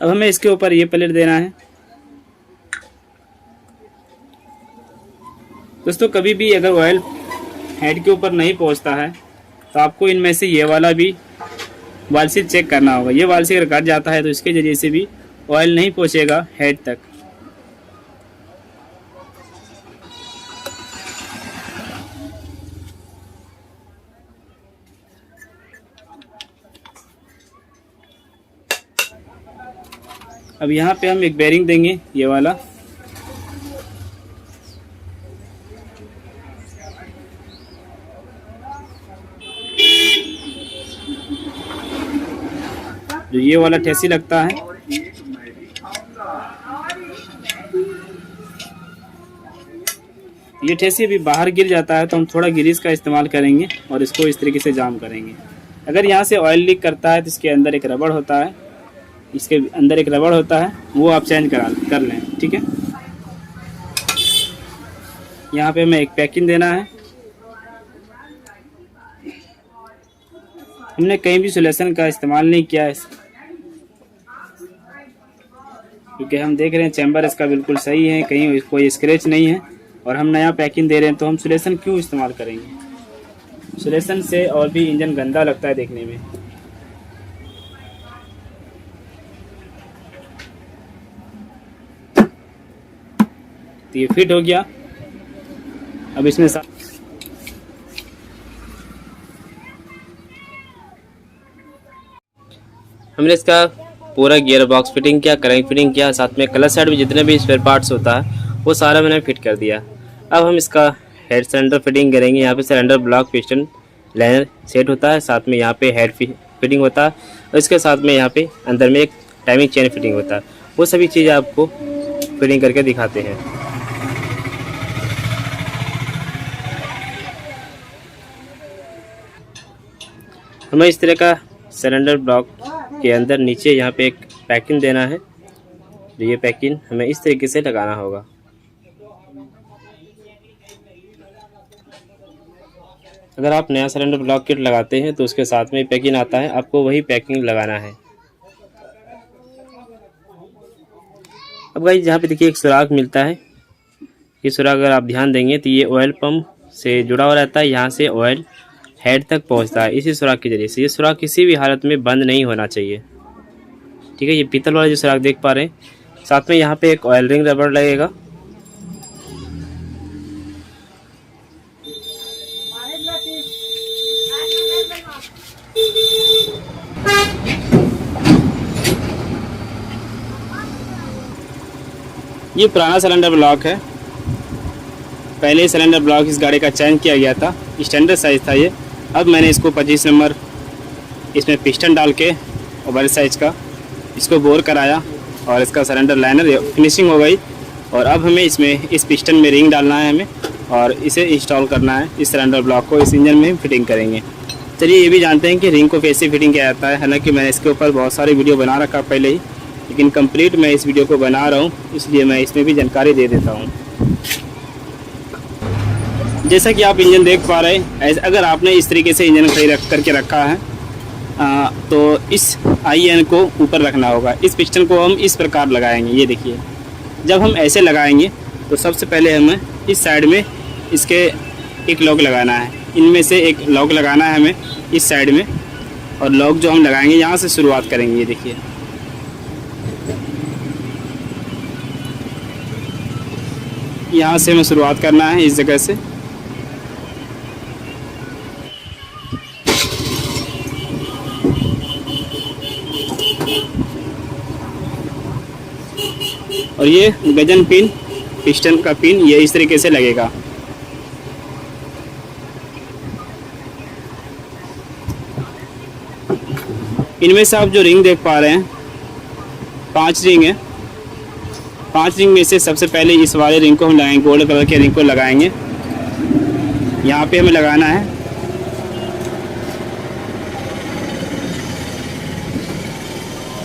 अब हमें इसके ऊपर ये प्लेट देना है। दोस्तों कभी भी अगर ऑयल हेड के ऊपर नहीं पहुंचता है तो आपको इनमें से ये वाला भी वाल सील चेक करना होगा। ये वाल सील अगर कट जाता है तो इसके ज़रिए से भी ऑयल नहीं पहुंचेगा हेड तक। अब यहाँ पे हम एक बेरिंग देंगे, ये वाला। जो ये वाला ठेसी लगता है, ये ठेसी अभी बाहर गिर जाता है तो हम थोड़ा ग्रीस का इस्तेमाल करेंगे और इसको इस तरीके से जाम करेंगे। अगर यहाँ से ऑयल लीक करता है तो इसके अंदर एक रबड़ होता है, इसके अंदर एक रबड़ होता है, वो आप चेंज कर लें, ठीक है। यहाँ पे हमें एक पैकिंग देना है। हमने कहीं भी सोल्यूशन का इस्तेमाल नहीं किया है क्योंकि हम देख रहे हैं चैम्बर इसका बिल्कुल सही है, कहीं कोई स्क्रैच नहीं है। और हम नया पैकिंग दे रहे हैं तो हम सोल्यूशन क्यों इस्तेमाल करेंगे। सोल्यूशन से और भी इंजन गंदा लगता है देखने में। तो ये फिट हो गया। अब इसमें हमने इसका पूरा गियर बॉक्स फिटिंग किया, क्रैंक फिटिंग किया, साथ में क्लच साइड में जितने भी स्पेयर पार्ट्स होता है वो सारा मैंने फिट कर दिया। अब हम इसका हेड सिलेंडर फिटिंग करेंगे। यहाँ पे cylinder block piston liner set होता है, साथ में यहाँ पे हेड फिटिंग होता है और इसके साथ में यहाँ पे अंदर में एक टाइमिंग चेन फिटिंग होता है। वो सभी चीज़ें आपको फिटिंग करके दिखाते हैं। हमें इस तरह का सिलेंडर ब्लॉक के अंदर नीचे यहाँ पे एक पैकिंग देना है। तो ये पैकिंग हमें इस तरीके से लगाना होगा। अगर आप नया सिलेंडर ब्लॉक किट लगाते हैं तो उसके साथ में पैकिंग आता है, आपको वही पैकिंग लगाना है। अब गाइस जहाँ पे देखिए एक सुराख मिलता है, ये सुराख अगर आप ध्यान देंगे तो ये ऑयल पंप से जुड़ा हुआ रहता है, यहाँ से ऑयल हेड तक पहुँचता है इसी सुराख के जरिए से। ये सुराख किसी भी हालत में बंद नहीं होना चाहिए, ठीक है। ये पीतल वाला जो सुराख देख पा रहे हैं, साथ में यहाँ पे एक ऑयल रिंग रबर लगेगा। ये पुराना सिलेंडर ब्लॉक है, पहले सिलेंडर ब्लॉक इस गाड़ी का चेंज किया गया था, स्टैंडर्ड साइज़ था ये। अब मैंने इसको 25 नंबर इसमें पिस्टन डाल के और बड़े साइज का इसको बोर कराया और इसका सिलेंडर लाइनर फिनिशिंग हो गई। और अब हमें इसमें इस पिस्टन में रिंग डालना है हमें और इसे इंस्टॉल करना है। इस सिलेंडर ब्लॉक को इस इंजन में फिटिंग करेंगे। चलिए ये भी जानते हैं कि रिंग को कैसे फिटिंग किया जाता है। हालांकि मैंने इसके ऊपर बहुत सारी वीडियो बना रखा पहले ही, लेकिन कंप्लीट मैं इस वीडियो को बना रहा हूँ, इसलिए मैं इसमें भी जानकारी दे देता हूँ। जैसा कि आप इंजन देख पा रहे हैं, अगर आपने इस तरीके से इंजन खड़ी करके रखा है तो इस IN को ऊपर रखना होगा। इस पिस्टन को हम इस प्रकार लगाएंगे, ये देखिए। जब हम ऐसे लगाएंगे तो सबसे पहले हमें इस साइड में इसके एक लॉक लगाना है, इनमें से एक लॉक लगाना है हमें इस साइड में। और लॉक जो हम लगाएंगे यहाँ से शुरुआत करेंगे, ये देखिए। यहाँ से हमें शुरुआत करना है इस जगह से। और ये गजन पिन, पिस्टन का पिन ये इस तरीके से लगेगा। इनमें से आप जो रिंग देख पा रहे हैं 5 रिंग है। 5 रिंग में से सबसे पहले इस वाले रिंग को हम लगाएंगे, गोल्ड कलर के रिंग को लगाएंगे। यहाँ पे हमें लगाना है।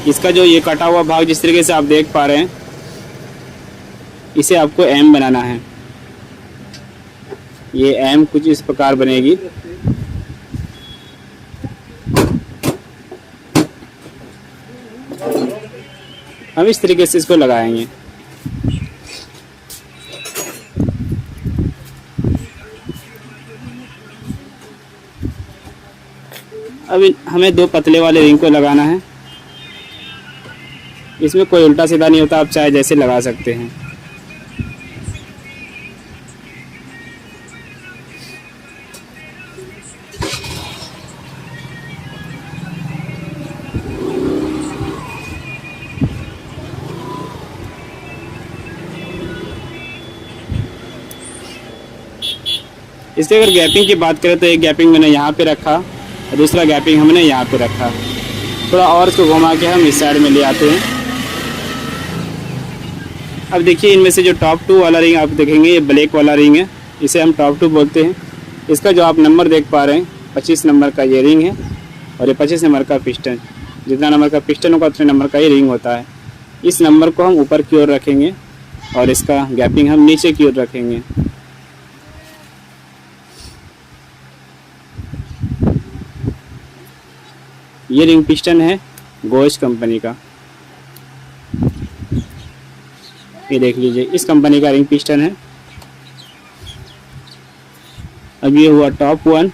इसका जो ये कटा हुआ भाग जिस तरीके से आप देख पा रहे हैं, इसे आपको M बनाना है। ये M कुछ इस प्रकार बनेगी। हम इस तरीके से इसको लगाएंगे। अब हमें 2 पतले वाले रिंग को लगाना है। इसमें कोई उल्टा सीधा नहीं होता, आप चाहे जैसे लगा सकते हैं। इसके अगर गैपिंग की बात करें तो एक गैपिंग मैंने यहाँ पे रखा और दूसरा गैपिंग हमने यहाँ पे रखा। थोड़ा और इसको घुमा के हम इस साइड में ले आते हैं। अब देखिए इनमें से जो टॉप 2 वाला रिंग आप देखेंगे, ये ब्लैक वाला रिंग है, इसे हम टॉप 2 बोलते हैं। इसका जो आप नंबर देख पा रहे हैं 25 नंबर का ये रिंग है और ये 25 नंबर का पिस्टन। जितना नंबर का पिस्टन होगा उतने नंबर का ये रिंग होता है। इस नंबर को हम ऊपर की ओर रखेंगे और इसका गैपिंग हम नीचे की ओर रखेंगे। ये रिंग पिस्टन है गोश कंपनी का, ये देख लीजिए, इस कंपनी का रिंग पिस्टन है। अब ये हुआ टॉप 1।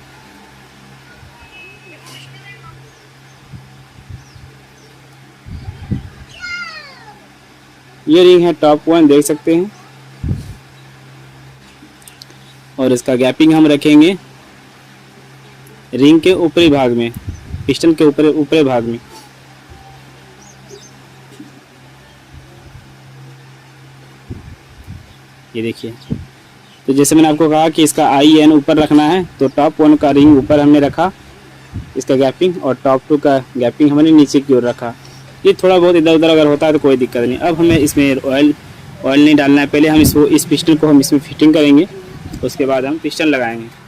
ये रिंग है टॉप 1, देख सकते हैं। और इसका गैपिंग हम रखेंगे रिंग के ऊपरी भाग में, पिस्टन के ऊपरी भाग में। ये देखिए, तो जैसे मैंने आपको कहा कि इसका IN ऊपर रखना है, तो टॉप 1 का रिंग ऊपर हमने रखा इसका गैपिंग, और टॉप 2 का गैपिंग हमने नीचे की ओर रखा। ये थोड़ा बहुत इधर उधर अगर होता है तो कोई दिक्कत नहीं। अब हमें इसमें ऑयल नहीं डालना है, पहले हम इस पिस्टन को हम इसमें फिटिंग करेंगे, उसके बाद हम पिस्टन लगाएंगे।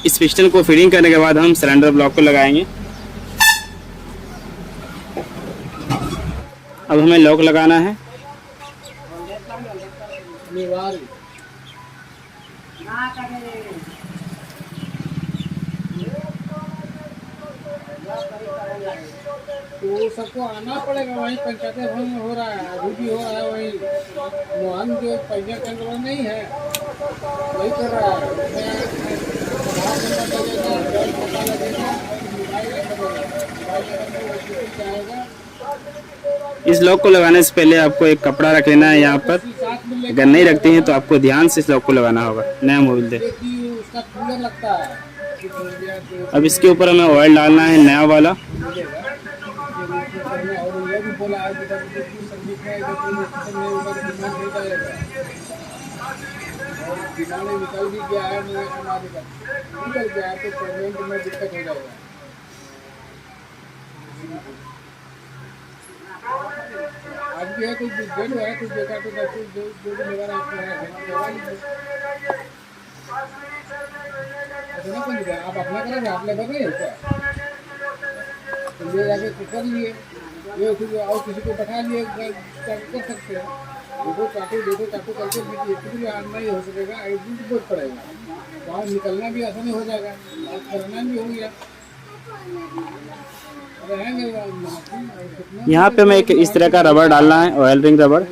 इस पिस्टन को फिटिंग करने के बाद हम सिलेंडर ब्लॉक को लगाएंगे। अब हमें लॉक लगाना है। तो सबको आना पड़ेगा, वहीं पंचायत भवन में हो रहा है, अभी भी हो रहा है। वहीं मोहन जो पहिया केंद्र नहीं है वही कर रहा है। उसमें आधार नंबर लगेगा, बैंक खाता लगेगा, मोबाइल नंबर लगेगा। मोबाइल नंबर में OTP आएगा। इस लॉक को लगाने से पहले आपको एक कपड़ा रख लेना है यहाँ पर। अगर नहीं रखते हैं तो आपको ध्यान से इस लॉक को लगाना होगा नया मोबाइल से। उसका कूलर लगता है। अब इसके ऊपर हमें ऑयल डालना है नया वाला। और ये भी बोला है कि सर्विस में दिमाग निकल भी गया है, निकल गया है तो पेमेंट में दिक्कत हो जाएगा। आज भी है तो जो है तो देखा तो जो भी लेकर आपको है आप अपना करेंगे, आप लेबर नहीं है क्या? तो ले जाके कर लिए, ये फिर और किसी को बैठा लिए कर सकते हैं। देखो चाटू करके भी आना ही हो सकेगा, एक दिन बहुत पड़ेगा। वहाँ निकलना भी आसानी हो जाएगा, करना भी हो गया। यहाँ पे हमें एक इस तरह का रबड़ डालना है, ऑयल रिंग रबड़।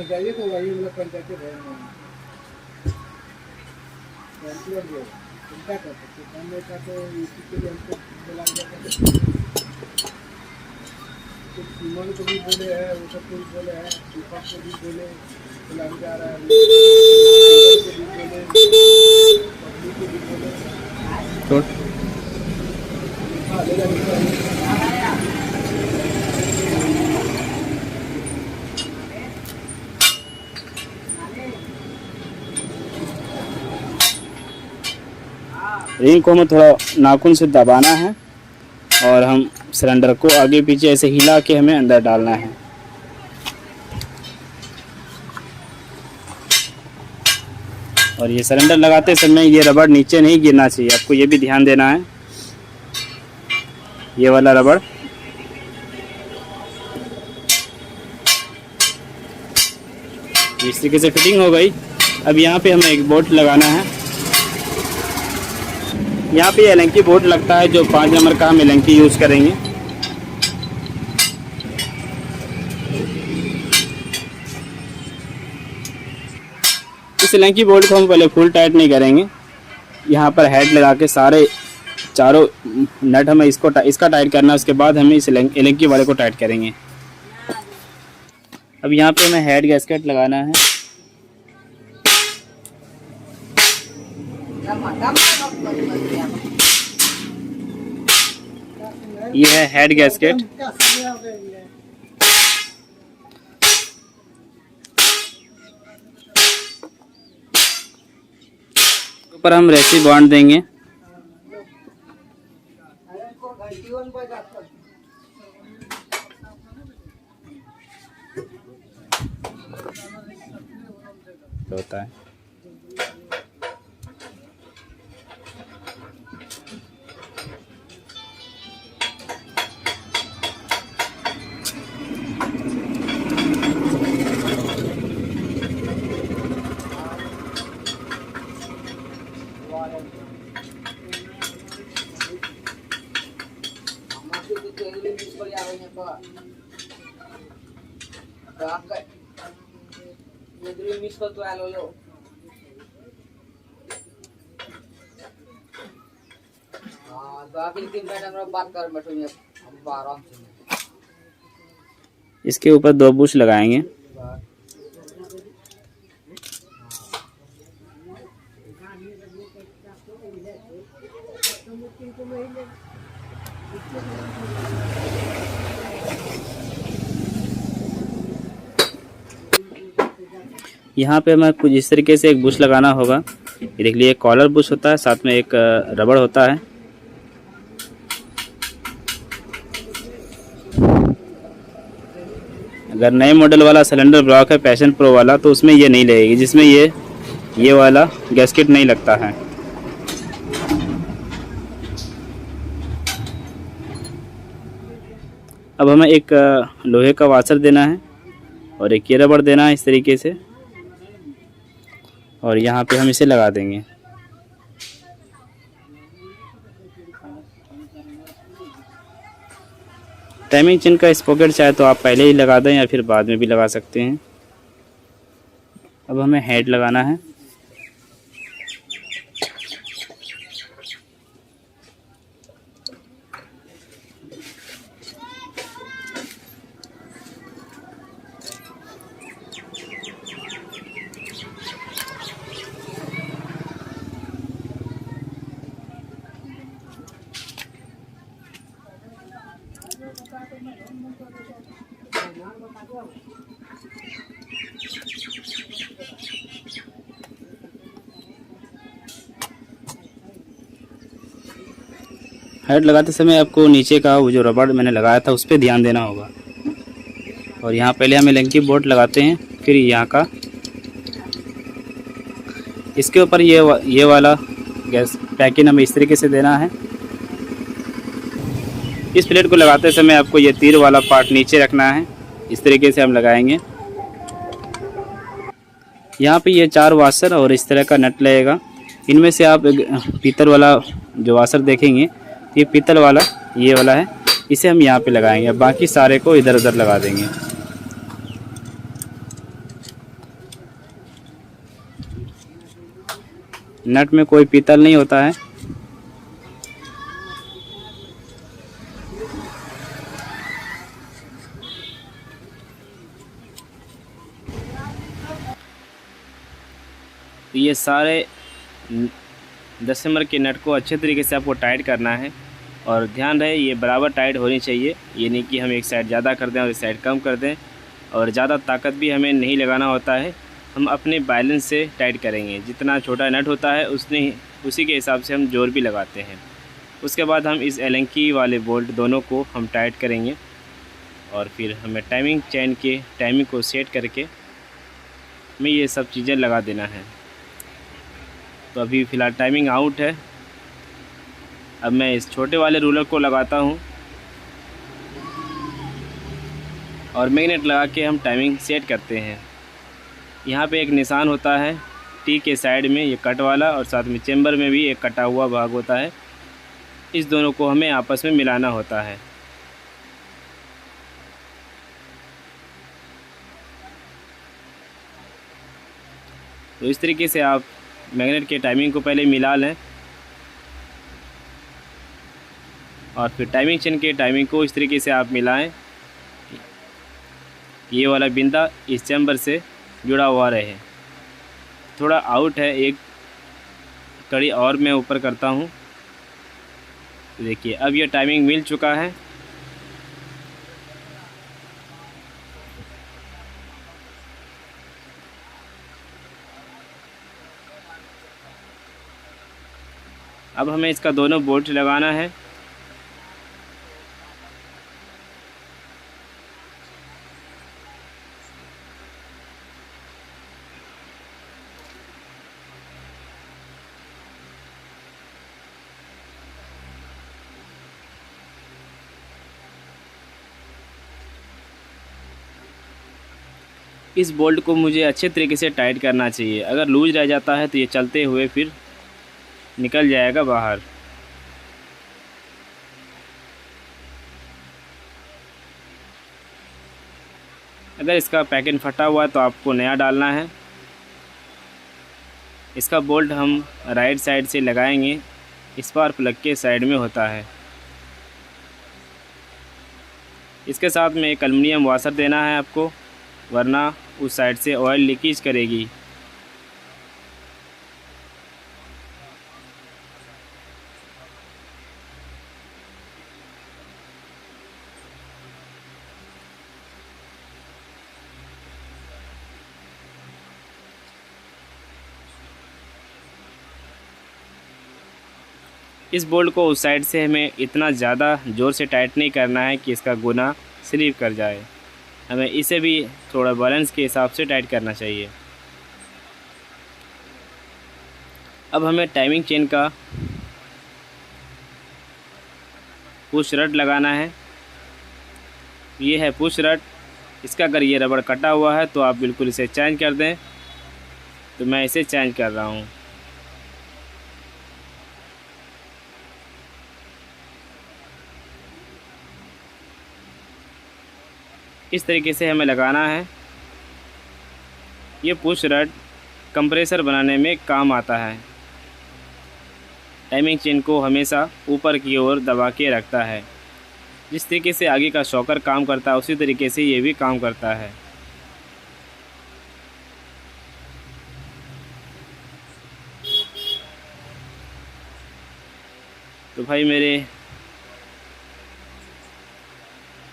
जाइए तो वही मतलब पंचायत चिंता कर सकते का तो इसी के लिए हमको बुला कुछ सीमन को भी बोले हैं, वो सब को भी बोले हैं, दीपक को भी बोले बुलाने जा रहा है, को भी बोले, पब्लिक को भी बोले। रिंग को हमें थोड़ा नाखून से दबाना है और हम सिलेंडर को आगे पीछे ऐसे हिला के हमें अंदर डालना है। और ये सिलेंडर लगाते समय ये रबड़ नीचे नहीं गिरना चाहिए, आपको ये भी ध्यान देना है। ये वाला रबड़ इस तरीके से फिटिंग हो गई। अब यहाँ पे हमें एक बोल्ट लगाना है। यहाँ पे एलेंकी बोल्ट लगता है जो 5 नंबर का हम एलेंकी यूज़ करेंगे। इस एलेंकी बोल्ट को हम पहले फुल टाइट नहीं करेंगे, यहाँ पर हेड लगा के सारे चारों नट हमें इसका टाइट करना है। उसके बाद हमें इस एलेंकी वाले को टाइट करेंगे। अब यहाँ पे हमें हेड गैस्केट लगाना है। ये है हेड गैस्केट। ऊपर हम रेसी बॉन्ड देंगे। होता है मिस करतो आलो बात कर बैठो आराम से। इसके ऊपर 2 बुश लगाएंगे। यहाँ पे हमें कुछ इस तरीके से एक बुश लगाना होगा। ये देख लीजिए, कॉलर बुश होता है, साथ में एक रबड़ होता है। अगर नए मॉडल वाला सिलेंडर ब्लॉक है पैशन प्रो वाला तो उसमें ये नहीं लगेगी, जिसमें ये वाला गैस्केट नहीं लगता है। अब हमें एक लोहे का वाशर देना है और एक ये रबड़ देना है इस तरीके से, और यहाँ पे हम इसे लगा देंगे। टाइमिंग चेन का स्पॉकेट चाहे तो आप पहले ही लगा दें या फिर बाद में भी लगा सकते हैं। अब हमें हेड लगाना है। हेड लगाते समय आपको नीचे का वो जो रबड़ मैंने लगाया था उस पर ध्यान देना होगा। और यहाँ पहले हम एलेंकी बोल्ट लगाते हैं, फिर यहाँ का इसके ऊपर ये वाला गैस पैकिंग हमें इस तरीके से देना है। इस प्लेट को लगाते समय आपको ये तीर वाला पार्ट नीचे रखना है, इस तरीके से हम लगाएंगे। यहाँ पे ये 4 वाशर और इस तरह का नट लगेगा। इनमें से आप पीतल वाला जो वाशर देखेंगे, ये पीतल वाला ये वाला है, इसे हम यहाँ पे लगाएंगे। बाकी सारे को इधर उधर लगा देंगे। नट में कोई पीतल नहीं होता है। तो ये सारे 10 नंबर के नट को अच्छे तरीके से आपको टाइट करना है। और ध्यान रहे ये बराबर टाइट होनी चाहिए, ये नहीं कि हम एक साइड ज़्यादा कर दें और एक साइड कम कर दें। और ज़्यादा ताकत भी हमें नहीं लगाना होता है, हम अपने बैलेंस से टाइट करेंगे। जितना छोटा नट होता है उसी के हिसाब से हम जोर भी लगाते हैं। उसके बाद हम इस एलेंकी वाले बोल्ट दोनों को हम टाइट करेंगे और फिर हमें टाइमिंग चेन के टाइमिंग को सेट करके हमें ये सब चीज़ें लगा देना है। तो अभी फ़िलहाल टाइमिंग आउट है। अब मैं इस छोटे वाले रूलर को लगाता हूँ और मैग्नेट लगा के हम टाइमिंग सेट करते हैं। यहाँ पे एक निशान होता है टी के साइड में, ये कट वाला, और साथ में चेम्बर में भी एक कटा हुआ भाग होता है। इस दोनों को हमें आपस में मिलाना होता है। तो इस तरीके से आप मैग्नेट के टाइमिंग को पहले मिला लें और फिर टाइमिंग चेन के टाइमिंग को इस तरीके से आप मिलाएं, ये वाला बिंदा इस चैम्बर से जुड़ा हुआ रहे। थोड़ा आउट है, एक कड़ी और मैं ऊपर करता हूँ। देखिए अब ये टाइमिंग मिल चुका है। अब हमें इसका दोनों बोल्ट लगाना है। इस बोल्ट को मुझे अच्छे तरीके से टाइट करना चाहिए। अगर लूज रह जाता है तो ये चलते हुए फिर निकल जाएगा बाहर। अगर इसका पैकेट फटा हुआ है तो आपको नया डालना है। इसका बोल्ट हम राइट साइड से लगाएंगे, स्पार्क प्लग के साइड में होता है। इसके साथ में एक एल्युमिनियम वाशर देना है आपको, वरना उस साइड से ऑयल लीकेज करेगी। इस बोल्ट को उस साइड से हमें इतना ज़्यादा ज़ोर से टाइट नहीं करना है कि इसका गुना स्लिप कर जाए। हमें इसे भी थोड़ा बैलेंस के हिसाब से टाइट करना चाहिए। अब हमें टाइमिंग चेन का पुश रड लगाना है। ये है पुश रड। इसका अगर ये रबड़ कटा हुआ है तो आप बिल्कुल इसे चेंज कर दें। तो मैं इसे चेंज कर रहा हूँ। इस तरीके से हमें लगाना है। ये पुश रड कंप्रेसर बनाने में काम आता है। टाइमिंग चेन को हमेशा ऊपर की ओर दबा के रखता है। जिस तरीके से आगे का शॉकर काम करता है उसी तरीके से ये भी काम करता है। तो भाई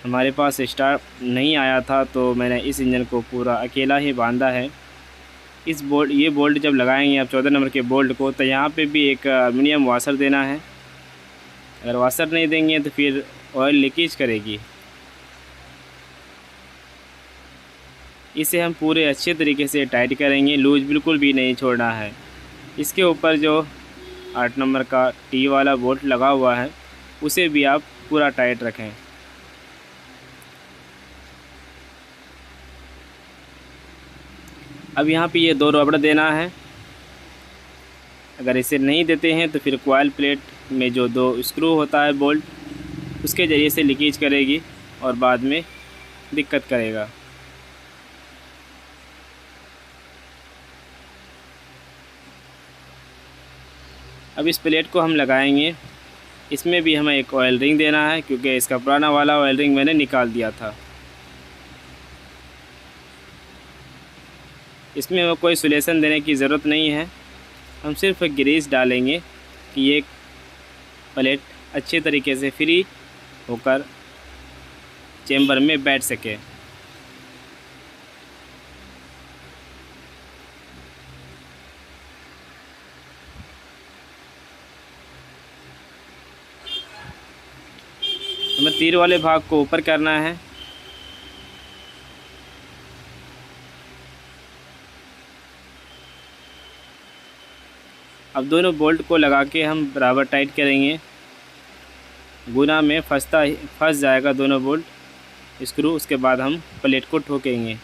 हमारे पास स्टार्ट नहीं आया था, तो मैंने इस इंजन को पूरा अकेला ही बांधा है। ये बोल्ट जब लगाएंगे आप 14 नंबर के बोल्ट को, तो यहाँ पे भी एक एल्युमिनियम वाशर देना है। अगर वाशर नहीं देंगे तो फिर ऑयल लीकेज करेगी। इसे हम पूरे अच्छे तरीके से टाइट करेंगे, लूज बिल्कुल भी नहीं छोड़ना है। इसके ऊपर जो 8 नंबर का टी वाला बोल्ट लगा हुआ है उसे भी आप पूरा टाइट रखें। अब यहाँ पे ये 2 रबड़ देना है। अगर इसे नहीं देते हैं तो फिर कॉइल प्लेट में जो 2 स्क्रू होता है बोल्ट, उसके ज़रिए से लीकेज करेगी और बाद में दिक्कत करेगा। अब इस प्लेट को हम लगाएंगे। इसमें भी हमें एक ऑयल रिंग देना है, क्योंकि इसका पुराना वाला ऑयल रिंग मैंने निकाल दिया था। इसमें हमें कोई सोल्यूशन देने की ज़रूरत नहीं है, हम सिर्फ ग्रीस डालेंगे कि ये प्लेट अच्छे तरीके से फ्री होकर चेम्बर में बैठ सके। हमें तीर वाले भाग को ऊपर करना है। अब दोनों बोल्ट को लगा के हम बराबर टाइट करेंगे। गुना में फंस जाएगा दोनों बोल्ट स्क्रू। उसके बाद हम प्लेट को ठोकेंगे।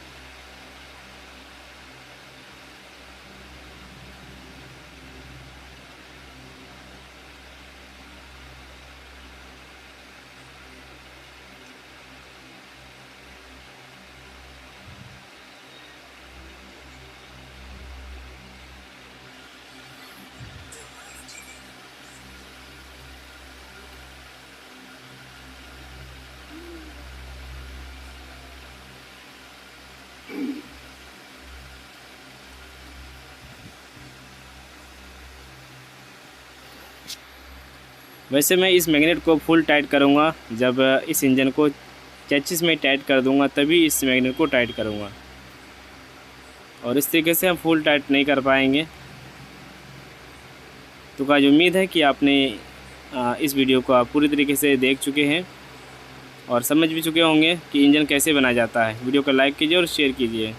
वैसे मैं इस मैग्नेट को फुल टाइट करूँगा। जब इस इंजन को चेसिस में टाइट कर दूँगा तभी इस मैग्नेट को टाइट करूँगा, और इस तरीके से हम फुल टाइट नहीं कर पाएंगे। तो गाइस उम्मीद है कि आपने इस वीडियो को आप पूरी तरीके से देख चुके हैं और समझ भी चुके होंगे कि इंजन कैसे बनाया जाता है। वीडियो को लाइक कीजिए और शेयर कीजिए।